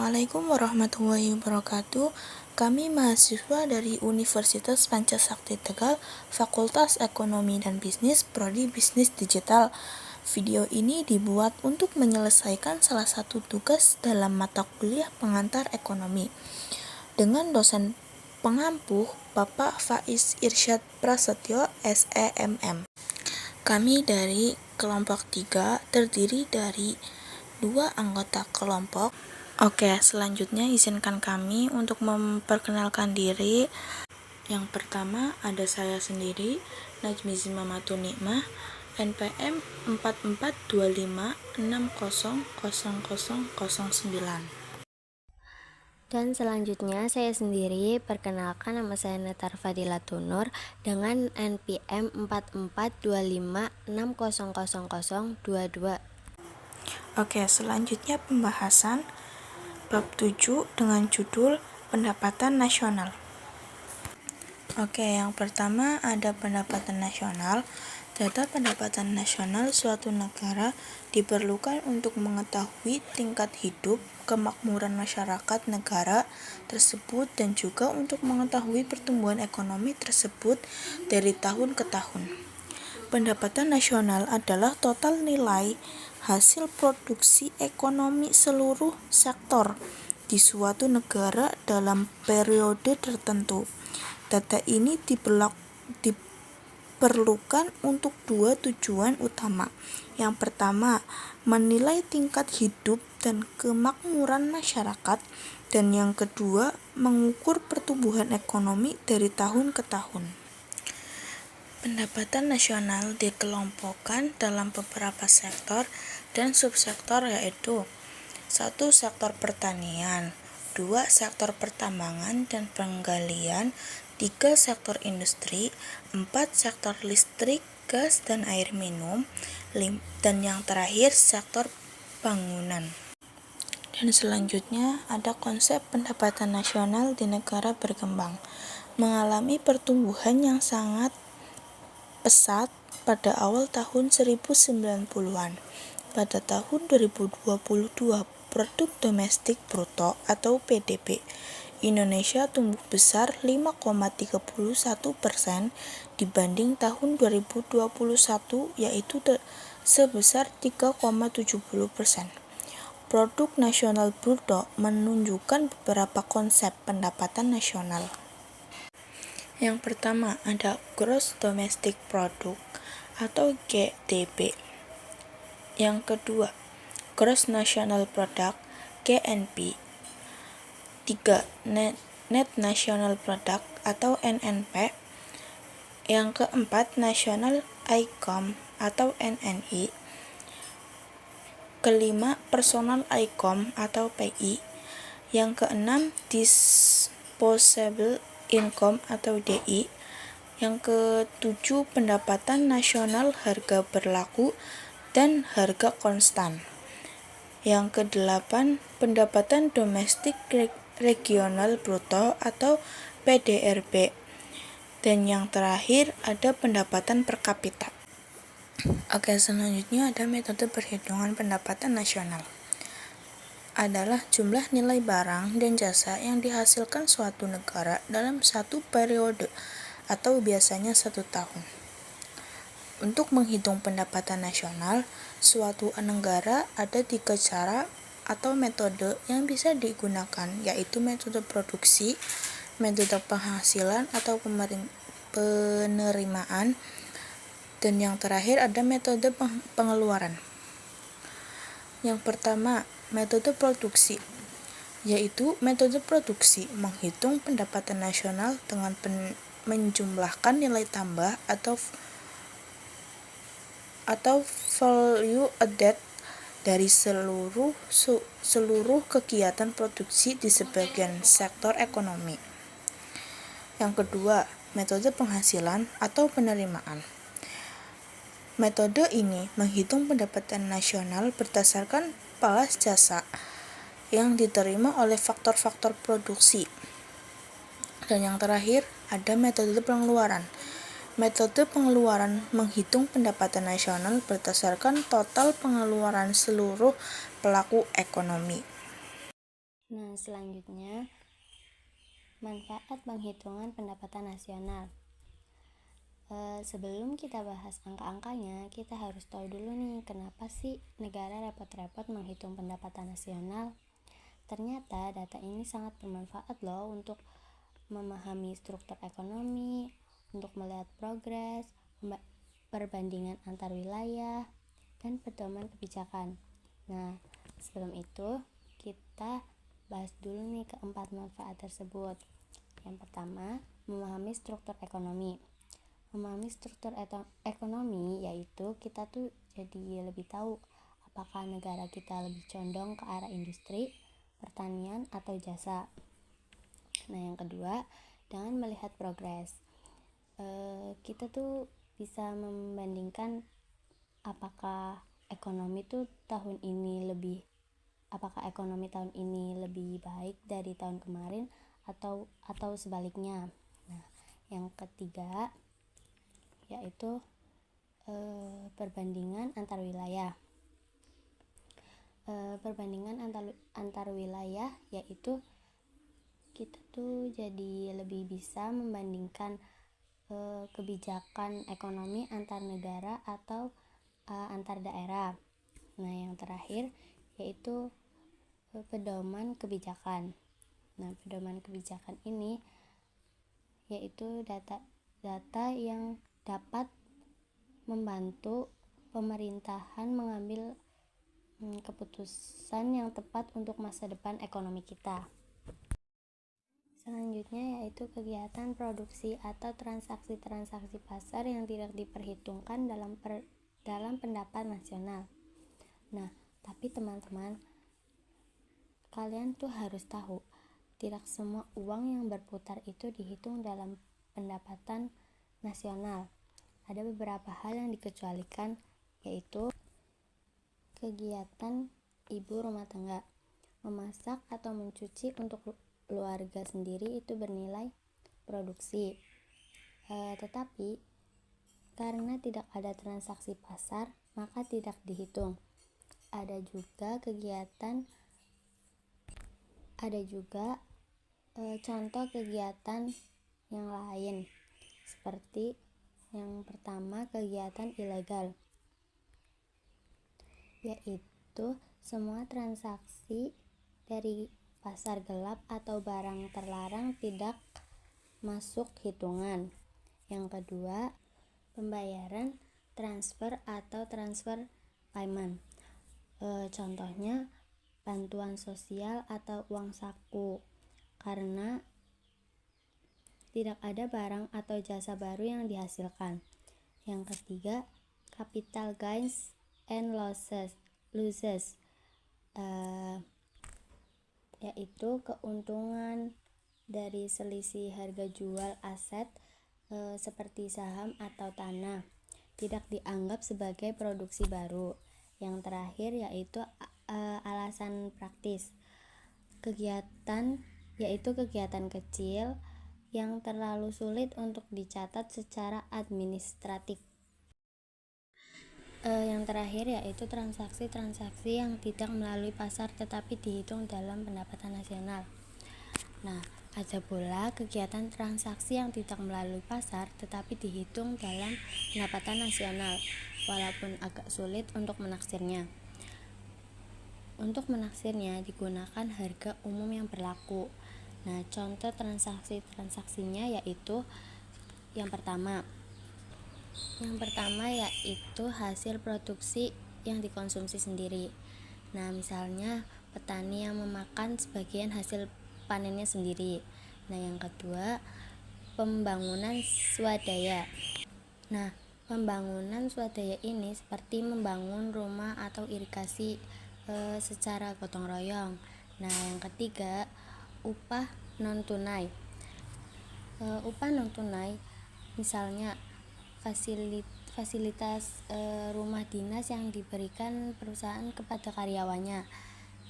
Assalamualaikum warahmatullahi wabarakatuh. Kami mahasiswa dari Universitas Pancasakti Tegal, Fakultas Ekonomi dan Bisnis, Prodi Bisnis Digital. Video ini dibuat untuk menyelesaikan salah satu tugas dalam mata kuliah pengantar ekonomi dengan dosen pengampuh Bapak Faiz Irsyad Prasetyo, SEMM. Kami dari kelompok 3 terdiri dari 2 anggota kelompok. Oke, selanjutnya izinkan kami untuk memperkenalkan diri. Yang pertama ada saya sendiri, Najmi Zimamatu Nikmah, NPM 4425600009. Dan selanjutnya saya sendiri, perkenalkan nama saya Netar Fadila Tunur dengan NPM 4425600022. Oke, selanjutnya pembahasan bab 7 dengan judul pendapatan nasional. Oke, yang pertama ada pendapatan nasional. Data pendapatan nasional suatu negara diperlukan untuk mengetahui tingkat hidup, kemakmuran masyarakat negara tersebut, dan juga untuk mengetahui pertumbuhan ekonomi tersebut dari tahun ke tahun. Pendapatan nasional adalah total nilai hasil produksi ekonomi seluruh sektor di suatu negara dalam periode tertentu. Data ini diperlukan untuk 2 tujuan utama. Yang pertama, menilai tingkat hidup dan kemakmuran masyarakat, dan yang kedua, mengukur pertumbuhan ekonomi dari tahun ke tahun. Pendapatan nasional dikelompokkan dalam beberapa sektor dan subsektor, yaitu 1. Sektor pertanian, 2. Sektor pertambangan dan penggalian, 3. Sektor industri, 4. Sektor listrik, gas, dan air minum, dan yang terakhir sektor bangunan. Dan selanjutnya ada konsep pendapatan nasional di negara berkembang, mengalami pertumbuhan yang sangat pesat pada awal tahun 1990-an. Pada tahun 2022, produk domestik bruto atau PDB Indonesia tumbuh besar 5,31% dibanding tahun 2021, yaitu sebesar 3,70%. Produk nasional bruto menunjukkan beberapa konsep pendapatan nasional. Yang pertama ada Gross Domestic Product atau GDP. Yang kedua, Gross National Product, GNP. 3. Net National Product atau NNP. Yang keempat, National Income atau NNI. Kelima, Personal Income atau PI. Yang keenam, Disposable Income atau DI. Yang ketujuh, pendapatan nasional harga berlaku dan harga konstan. Yang kedelapan, pendapatan domestik regional bruto atau PDRB. Dan yang terakhir ada pendapatan per kapita. Oke, selanjutnya ada metode perhitungan pendapatan nasional. Adalah jumlah nilai barang dan jasa yang dihasilkan suatu negara dalam satu periode atau biasanya 1 tahun. Untuk menghitung pendapatan nasional suatu negara ada 3 cara atau metode yang bisa digunakan, yaitu metode produksi, metode penghasilan atau penerimaan, dan yang terakhir ada metode pengeluaran. Yang pertama, metode produksi, yaitu metode produksi menghitung pendapatan nasional dengan menjumlahkan nilai tambah atau value added dari seluruh kegiatan produksi di sebagian sektor ekonomi. Yang kedua, metode penghasilan atau penerimaan. Metode ini menghitung pendapatan nasional berdasarkan balas jasa yang diterima oleh faktor-faktor produksi. Dan yang terakhir, ada metode pengeluaran. Metode pengeluaran menghitung pendapatan nasional berdasarkan total pengeluaran seluruh pelaku ekonomi. Nah, selanjutnya manfaat penghitungan pendapatan nasional. Sebelum kita bahas angka-angkanya, kita harus tahu dulu nih, kenapa sih negara repot-repot menghitung pendapatan nasional. Ternyata data ini sangat bermanfaat loh untuk memahami struktur ekonomi, untuk melihat progres, perbandingan antar wilayah, dan pedoman kebijakan. Nah, sebelum itu kita bahas dulu nih keempat manfaat tersebut. Yang pertama, memahami struktur ekonomi. Memahami struktur ekonomi yaitu kita tuh jadi lebih tahu apakah negara kita lebih condong ke arah industri, pertanian, atau jasa. Nah, yang kedua, dengan melihat progres. Kita tuh bisa membandingkan apakah ekonomi tahun ini lebih baik dari tahun kemarin atau sebaliknya. Nah, yang ketiga yaitu perbandingan antar wilayah. Perbandingan antar wilayah yaitu kita tuh jadi lebih bisa membandingkan kebijakan ekonomi antar negara atau antar daerah. Nah, yang terakhir yaitu pedoman kebijakan. Nah, pedoman kebijakan ini yaitu data yang dapat membantu pemerintahan mengambil keputusan yang tepat untuk masa depan ekonomi kita. Selanjutnya yaitu kegiatan produksi atau transaksi-transaksi pasar yang tidak diperhitungkan dalam pendapat nasional. Nah, tapi teman-teman, kalian tuh harus tahu, tidak semua uang yang berputar itu dihitung dalam pendapatan nasional. Ada beberapa hal yang dikecualikan, yaitu kegiatan ibu rumah tangga. Memasak atau mencuci untuk keluarga sendiri itu bernilai produksi. Tetapi karena tidak ada transaksi pasar, maka tidak dihitung. Ada juga contoh kegiatan yang lain, seperti yang pertama, kegiatan ilegal, yaitu semua transaksi dari pasar gelap atau barang terlarang tidak masuk hitungan. Yang kedua, pembayaran transfer atau transfer payment. Contohnya bantuan sosial atau uang saku, karena tidak ada barang atau jasa baru yang dihasilkan. Yang ketiga, capital gains and losses, yaitu keuntungan dari selisih harga jual aset seperti saham atau tanah, tidak dianggap sebagai produksi baru. Yang terakhir yaitu alasan praktis, kegiatan kecil yang terlalu sulit untuk dicatat secara administratif. Yang terakhir yaitu transaksi-transaksi yang tidak melalui pasar tetapi dihitung dalam pendapatan nasional. Nah, ada pula kegiatan transaksi yang tidak melalui pasar tetapi dihitung dalam pendapatan nasional, walaupun agak sulit untuk menaksirnya. Untuk menaksirnya digunakan harga umum yang berlaku. Nah, contoh transaksinya yaitu yang pertama yaitu hasil produksi yang dikonsumsi sendiri. Nah, misalnya petani yang memakan sebagian hasil panennya sendiri. Nah, yang kedua, pembangunan swadaya. Nah, pembangunan swadaya ini seperti membangun rumah atau irigasi secara gotong royong. Nah, yang ketiga, upah non tunai. Upah non tunai misalnya fasilitas rumah dinas yang diberikan perusahaan kepada karyawannya.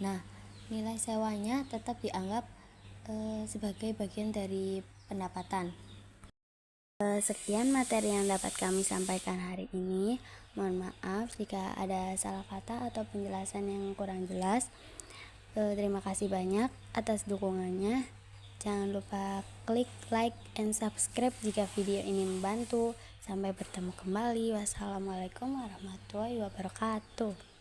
Nah, nilai sewanya tetap dianggap sebagai bagian dari pendapatan. Sekian materi yang dapat kami sampaikan hari ini. Mohon maaf jika ada salah kata atau penjelasan yang kurang jelas. Terima kasih banyak atas dukungannya. Jangan lupa klik like and subscribe jika video ini membantu. Sampai bertemu kembali. Wassalamualaikum warahmatullahi wabarakatuh.